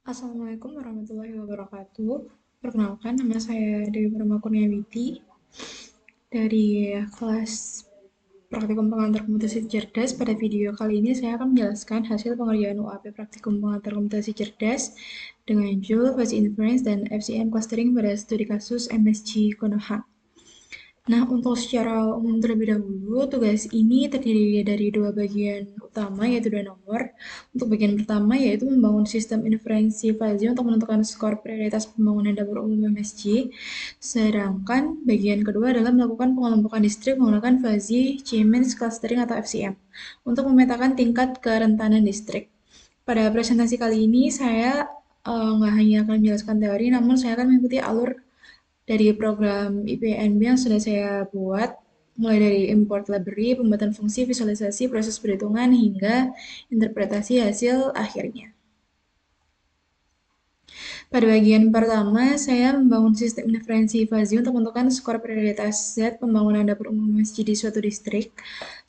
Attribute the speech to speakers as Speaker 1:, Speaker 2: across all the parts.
Speaker 1: Assalamualaikum warahmatullahi wabarakatuh. Perkenalkan, nama saya Dewi Perma Kurniawiti dari kelas Praktikum Pengantar Komputasi Cerdas. Pada video kali ini saya akan menjelaskan hasil pengerjaan UAP Praktikum Pengantar Komputasi Cerdas dengan judul Fuzzy Inference dan FCM Clustering pada studi kasus MSG Konoha. Nah, untuk secara umum terlebih dahulu, tugas ini terdiri dari dua bagian utama, yaitu dua nomor. Untuk bagian pertama, yaitu membangun sistem inferensi fuzzy untuk menentukan skor prioritas pembangunan dapur umum MSG. Sedangkan bagian kedua adalah melakukan pengelompokan distrik menggunakan fuzzy K-means clustering atau FCM untuk memetakan tingkat kerentanan distrik. Pada presentasi kali ini, saya nggak hanya akan menjelaskan teori, namun saya akan mengikuti alur dari program IPNB yang sudah saya buat, mulai dari import library, pembuatan fungsi, visualisasi, proses perhitungan, hingga interpretasi hasil akhirnya. Pada bagian pertama, saya membangun sistem inferensi fuzzy untuk menentukan skor prioritas Z pembangunan dapur umum masjid di suatu distrik.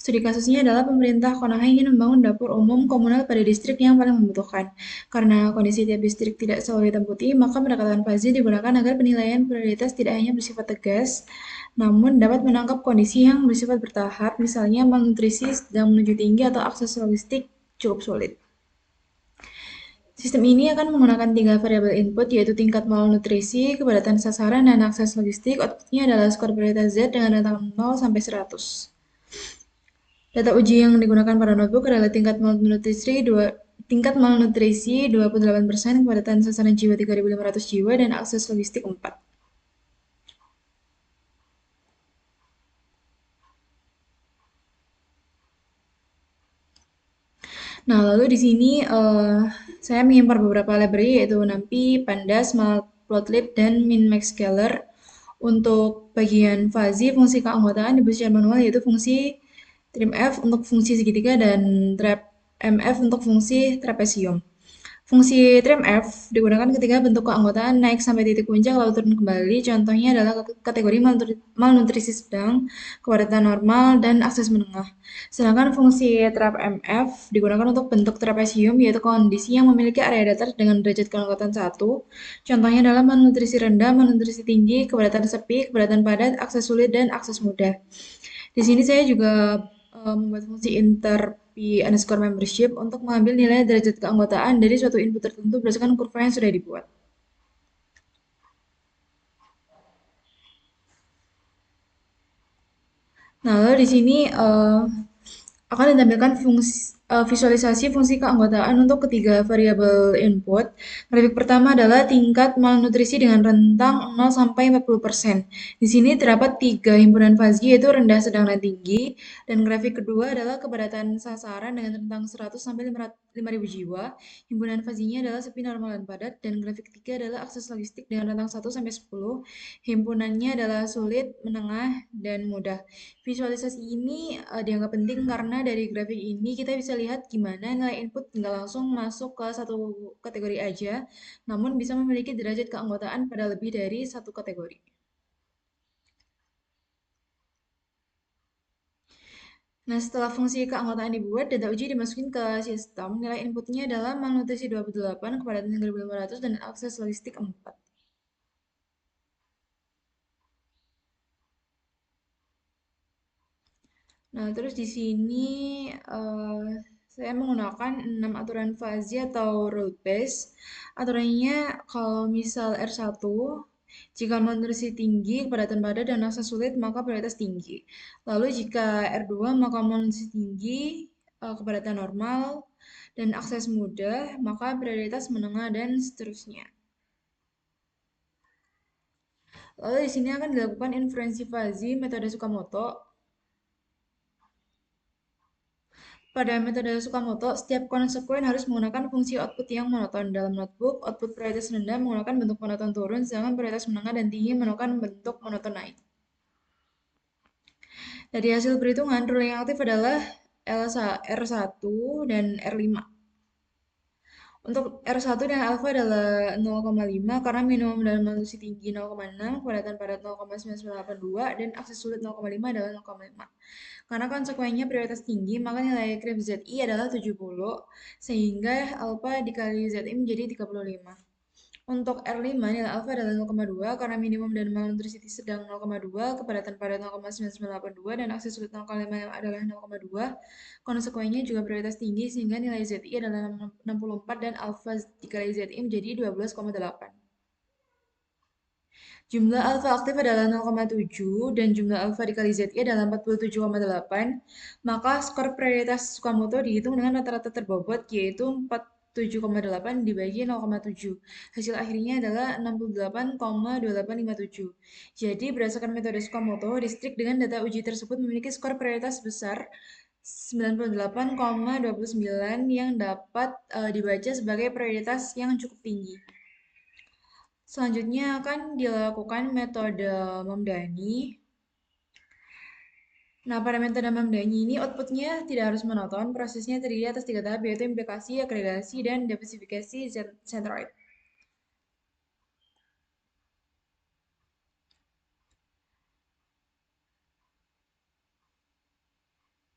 Speaker 1: Studi kasusnya adalah pemerintah Konoha ingin membangun dapur umum komunal pada distrik yang paling membutuhkan. Karena kondisi tiap distrik tidak selalu ditemputi, maka pendekatan fuzzy digunakan agar penilaian prioritas tidak hanya bersifat tegas, namun dapat menangkap kondisi yang bersifat bertahap, misalnya malnutrisi sedang menuju tinggi atau akses logistik cukup sulit. Sistem ini akan menggunakan tiga variabel input, yaitu tingkat malnutrisi, kepadatan sasaran, dan akses logistik. Outputnya adalah skor prioritas Z dengan rentang 0 sampai 100. Data uji yang digunakan pada notebook adalah tingkat malnutrisi 28%, kepadatan sasaran jiwa 3.500 jiwa, dan akses logistik 4. Nah, lalu di sini saya mengimpor beberapa library yaitu NumPy, Pandas, Matplotlib, dan MinMaxScaler. Untuk bagian fuzzy, fungsi keanggotaan dibuat secara manual yaitu fungsi trimf untuk fungsi segitiga dan trapmf untuk fungsi trapesium. Fungsi trimf digunakan ketika bentuk keanggotaan naik sampai titik puncak lalu turun kembali. Contohnya adalah kategori malnutrisi sedang, kepadatan normal, dan akses menengah. Sedangkan fungsi trapmf digunakan untuk bentuk trapesium, yaitu kondisi yang memiliki area datar dengan derajat keanggotaan 1. Contohnya adalah malnutrisi rendah, malnutrisi tinggi, kepadatan sepi, kepadatan padat, akses sulit, dan akses mudah. Di sini saya juga membuat fungsi enter_p_membership untuk mengambil nilai derajat keanggotaan dari suatu input tertentu berdasarkan kurva yang sudah dibuat. Nah, lalu di sini akan ditampilkan visualisasi fungsi keanggotaan untuk ketiga variabel input. Grafik pertama adalah tingkat malnutrisi dengan rentang 0 sampai 40%. Di sini terdapat tiga himpunan fuzzy yaitu rendah, sedang, dan tinggi. Dan grafik kedua adalah kepadatan sasaran dengan rentang 100 sampai 5.000 jiwa. Himpunan fuzzy-nya adalah sepi, normal, dan padat. Dan grafik ketiga adalah akses logistik dengan rentang 1 sampai 10. Himpunannya adalah sulit, menengah, dan mudah. Visualisasi ini dianggap penting karena dari grafik ini kita bisa lihat gimana nilai input nggak langsung masuk ke satu kategori aja, namun bisa memiliki derajat keanggotaan pada lebih dari satu kategori. Nah, setelah fungsi keanggotaan dibuat, data uji dimasukin ke sistem. Nilai inputnya adalah malnutrisi 28, kepadatan 3.500, dan akses logistik 4. Nah, terus di sini eh, saya menggunakan 6 aturan fuzzy atau rule base. Aturannya kalau misal R1, jika malnutrisi tinggi, kepadatan padat, dan akses sulit, maka prioritas tinggi. Lalu jika R2, maka malnutrisi tinggi, kepadatan normal, dan akses mudah, maka prioritas menengah, dan seterusnya. Lalu di sini akan dilakukan inferensi fuzzy metode Tsukamoto. Pada metode Tsukamoto, setiap konsekuen harus menggunakan fungsi output yang monoton. Dalam notebook, output prioritas rendah menggunakan bentuk monoton turun, sedangkan prioritas menengah dan tinggi menggunakan bentuk monoton naik. Dari hasil perhitungan, rule yang aktif adalah R1 dan R5. Untuk R1 dan alfa adalah 0,5 karena minimum dan malusi tinggi 0,6, kepadatan padat 0,9982, dan akses sulit 0,5 adalah 0,5. Karena konsekuensinya prioritas tinggi, maka nilai krif ZI adalah 70, sehingga alfa dikali ZI menjadi 35. Untuk R5, nilai alfa adalah 0,2 karena minimum dan malnutrisi sedang 0,2, kepadatan pada 0,9982, dan akses sulit 0,5 adalah 0,2. Konsekuensinya juga prioritas tinggi sehingga nilai ZI adalah 64 dan alfa dikali ZI menjadi 12,8. Jumlah alfa aktif adalah 0,7 dan jumlah alfa dikali ZI adalah 47,8. Maka skor prioritas Tsukamoto dihitung dengan rata-rata terbobot yaitu 47,8 dibagi 0,7. Hasil akhirnya adalah 68,2857. Jadi berdasarkan metode Tsukamoto, distrik dengan data uji tersebut memiliki skor prioritas sebesar 98,29 yang dapat dibaca sebagai prioritas yang cukup tinggi. Selanjutnya akan dilakukan metode Mamdani. Nah, pada metode Mamdani ini outputnya tidak harus monoton, prosesnya terdiri atas 3 tahap yaitu implikasi, agregasi, dan diversifikasi centroid.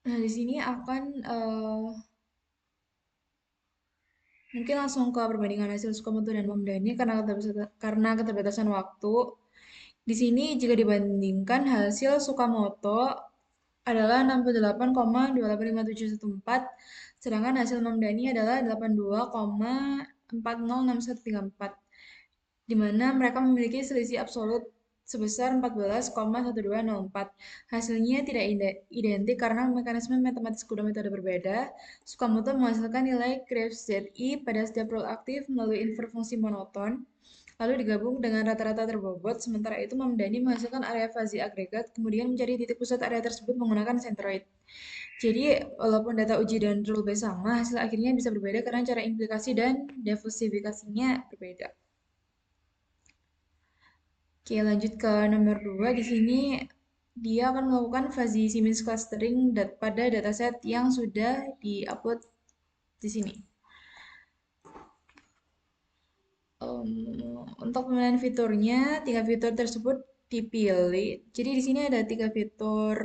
Speaker 1: Nah, di sini akan mungkin langsung ke perbandingan hasil Tsukamoto dan Mamdani karena keterbatasan waktu. Di sini jika dibandingkan hasil Tsukamoto adalah 68,28514, sedangkan hasil Mamdani adalah 82,406134, di mana mereka memiliki selisih absolut sebesar 14,1204. Hasilnya tidak identik karena mekanisme matematis kedua metode berbeda. Tsukamoto menghasilkan nilai graf ZI pada setiap rule aktif melalui inverfungsi monoton, lalu digabung dengan rata-rata terbobot. Sementara itu, Mamdani menghasilkan area fazi agregat, kemudian mencari titik pusat area tersebut menggunakan centroid. Jadi, walaupun data uji dan rule base sama, hasil akhirnya bisa berbeda karena cara implikasi dan diversifikasinya berbeda. Oke, lanjut ke nomor 2. Di sini dia akan melakukan fuzzy Siemens clustering pada dataset yang sudah di-upload di sini. Untuk pemilihan fiturnya, 3 fitur tersebut dipilih. Jadi di sini ada 3 fitur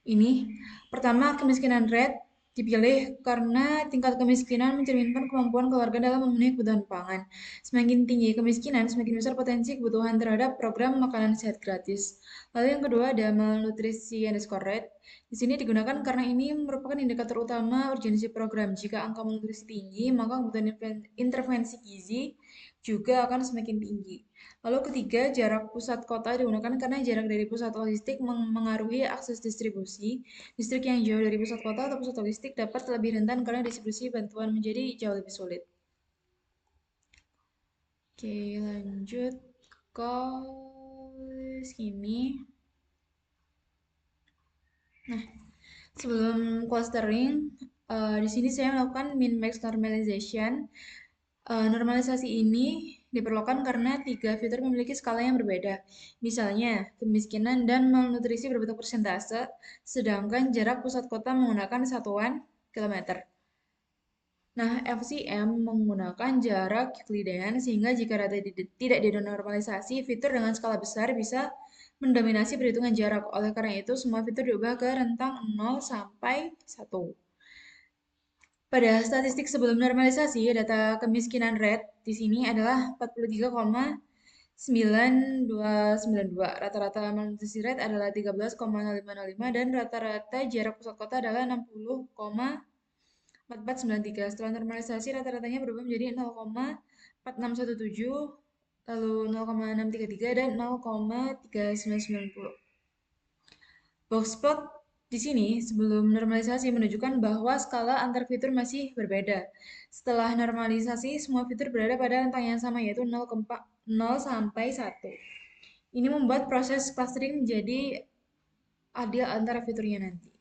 Speaker 1: ini. Pertama, kemiskinan rate dipilih karena tingkat kemiskinan mencerminkan kemampuan keluarga dalam memenuhi kebutuhan pangan. Semakin tinggi kemiskinan, semakin besar potensi kebutuhan terhadap program makanan sehat gratis. Lalu yang kedua ada malnutrisi underscore rate. Di sini digunakan karena ini merupakan indikator utama urgensi program. Jika angka malnutrisi tinggi, maka kebutuhan intervensi gizi juga akan semakin tinggi. Lalu ketiga, jarak pusat kota digunakan karena jarak dari pusat logistik mengaruhi akses distribusi. Distrik yang jauh dari pusat kota atau pusat logistik dapat lebih rentan karena distribusi bantuan menjadi jauh lebih sulit. Oke, lanjut ke sini. Nah, sebelum clustering, di sini saya melakukan min-max normalization. Normalisasi ini diperlukan karena 3 fitur memiliki skala yang berbeda. Misalnya, kemiskinan dan malnutrisi berbentuk persentase, sedangkan jarak pusat kota menggunakan satuan kilometer. Nah, FCM menggunakan jarak Euclidean sehingga jika data tidak dinormalisasi, fitur dengan skala besar bisa mendominasi perhitungan jarak. Oleh karena itu, semua fitur diubah ke rentang 0 sampai 1. Pada statistik sebelum normalisasi, data kemiskinan rate di sini adalah 43,9292. Rata-rata malnutrisi rate adalah 13,0505 dan rata-rata jarak pusat kota adalah 60,4493. Setelah normalisasi, rata-ratanya berubah menjadi 0,4617, lalu 0,633 dan 0,3990. Boxplot di sini sebelum normalisasi menunjukkan bahwa skala antar fitur masih berbeda. Setelah normalisasi, semua fitur berada pada rentang yang sama yaitu 0 sampai 1. Ini membuat proses clustering menjadi adil antara fiturnya nanti.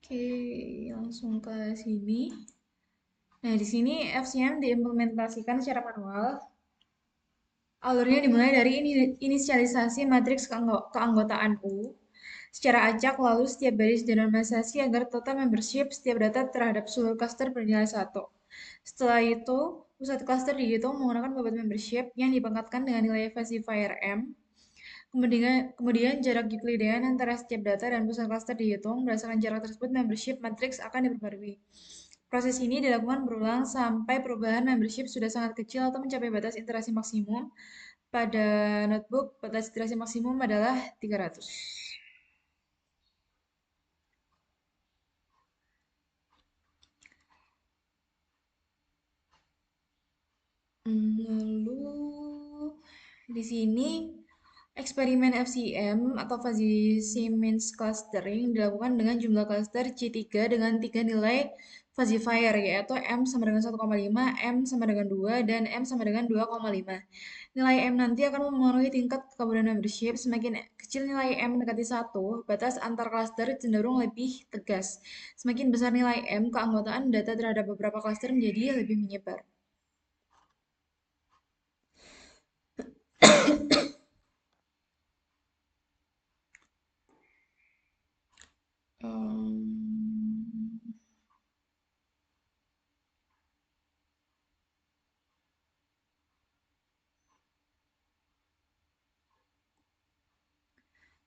Speaker 1: Oke, langsung ke sini. Nah, di sini FCM diimplementasikan secara manual. Alurnya dimulai dari inisialisasi matriks keanggotaan U. secara acak, lalu setiap baris dinormalisasi agar total membership setiap data terhadap seluruh cluster bernilai 1. Setelah itu, pusat cluster dihitung menggunakan bobot membership yang dipangkatkan dengan nilai falsifier M. Kemudian jarak Euclidean antara setiap data dan pusat cluster dihitung. Berdasarkan jarak tersebut, membership matrix akan diperbarui. Proses ini dilakukan berulang sampai perubahan membership sudah sangat kecil atau mencapai batas iterasi maksimum. Pada notebook, batas iterasi maksimum adalah 300. Lalu di sini eksperimen FCM atau fuzzy Siemens clustering dilakukan dengan jumlah cluster C3 dengan 3 nilai falsifier yaitu M sama dengan 1,5, M sama dengan 2, dan M sama dengan 2,5. Nilai M nanti akan memengaruhi tingkat kekabaran membership. Semakin kecil nilai M mendekati 1, batas antar cluster cenderung lebih tegas. Semakin besar nilai M, keanggotaan data terhadap beberapa cluster menjadi lebih menyebar.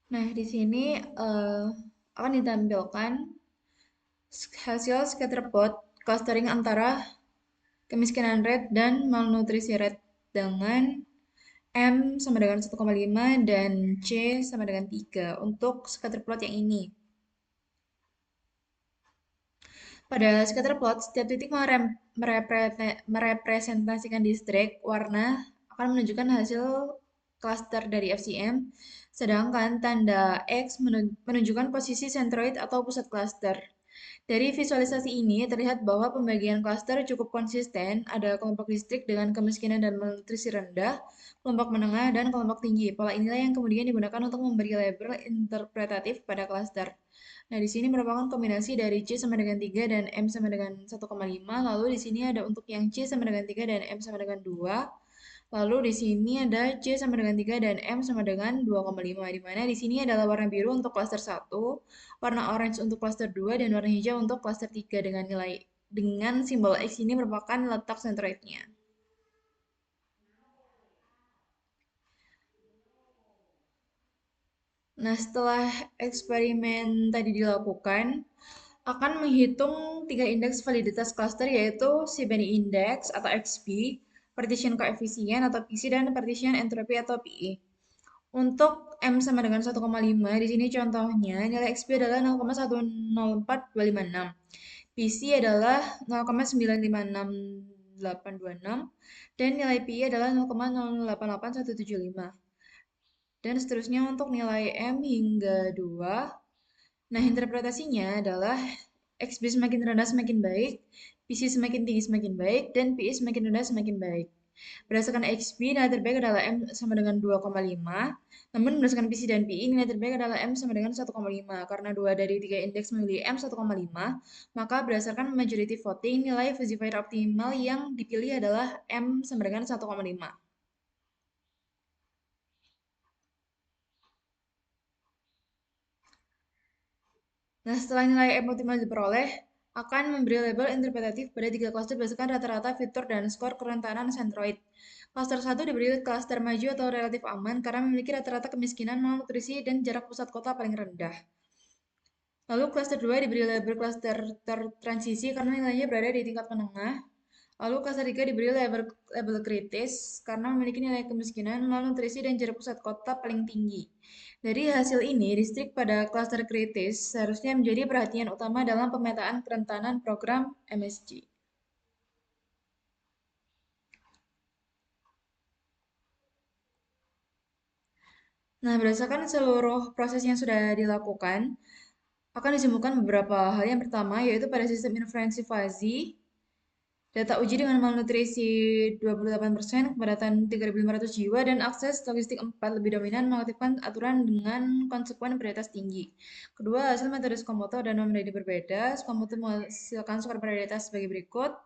Speaker 1: Nah, di sini akan ditampilkan hasil scatterplot clustering antara kemiskinan rate dan malnutrisi rate dengan M sama dengan 1,5 dan C sama dengan 3 untuk scatterplot yang ini. Pada scatterplot, setiap titik merepresentasikan distrik, warna akan menunjukkan hasil cluster dari FCM, sedangkan tanda X menunjukkan posisi centroid atau pusat cluster. Dari visualisasi ini terlihat bahwa pembagian cluster cukup konsisten, ada kelompok distrik dengan kemiskinan dan malnutrisi rendah, kelompok menengah, dan kelompok tinggi. Pola inilah yang kemudian digunakan untuk memberi label interpretatif pada cluster. Nah, di sini merupakan kombinasi dari C sama dengan 3 dan M sama dengan 1,5. Lalu di sini ada untuk yang C sama dengan 3 dan M sama dengan 2. Lalu di sini ada C sama dengan 3 dan M sama dengan 2,5. Di mana di sini adalah warna biru untuk cluster 1, warna orange untuk cluster 2, dan warna hijau untuk cluster 3 dengan simbol X ini merupakan letak centroidnya. Nah, setelah eksperimen tadi dilakukan, akan menghitung 3 indeks validitas cluster yaitu Siboney Index atau XP, partition coefficient atau PC, dan partition entropy atau PE. Untuk M sama dengan 1,5, di sini contohnya nilai XP adalah 0,104256. PC adalah 0,956826 dan nilai PI adalah 0,088175. Dan seterusnya untuk nilai M hingga 2. Nah, interpretasinya adalah XB semakin rendah semakin baik, PC semakin tinggi semakin baik, dan PI semakin rendah semakin baik. Berdasarkan XP, nilai terbaik adalah M sama dengan 2,5. Namun berdasarkan PC dan PI, nilai terbaik adalah M sama dengan 1,5. Karena 2 dari 3 indeks memilih M 1,5, maka berdasarkan majority voting, nilai falsifier optimal yang dipilih adalah M sama dengan 1,5. Nah, setelah nilai M optimal diperoleh, akan memberi label interpretatif pada 3 cluster berdasarkan rata-rata fitur dan skor kerentanan centroid. Cluster 1 diberi cluster maju atau relatif aman karena memiliki rata-rata kemiskinan, malnutrisi, dan jarak pusat kota paling rendah. Lalu cluster 2 diberi label cluster transisi karena nilainya berada di tingkat menengah. Lalu cluster 3 diberi label kritis karena memiliki nilai kemiskinan, malnutrisi, dan jarak pusat kota paling tinggi. Dari hasil ini, distrik pada cluster kritis seharusnya menjadi perhatian utama dalam pemetaan kerentanan program MSG. Nah, berdasarkan seluruh proses yang sudah dilakukan, akan ditemukan beberapa hal. Yang pertama, yaitu pada sistem inferensi fuzzy, data uji dengan malnutrisi 28%, kepadatan 3.500 jiwa, dan akses logistik 4 lebih dominan mengaktifkan aturan dengan konsekuen prioritas tinggi. Kedua, hasil metode Scomoto dan Nomredi berbeda. Scomoto menghasilkan skor prioritas sebagai berikut,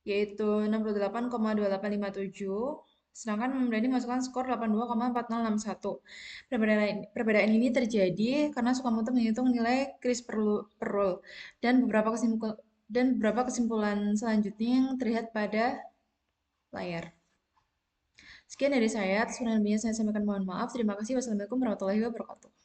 Speaker 1: yaitu 68,2857, sedangkan Membrani masukkan skor 82,4061. Perbedaan ini terjadi karena Sukamoto menghitung nilai CRISPR-Rule dan beberapa kesimpulan selanjutnya yang terlihat pada layar. Sekian dari saya, atas penanganan saya sampaikan mohon maaf. Terima kasih. Wassalamualaikum warahmatullahi wabarakatuh.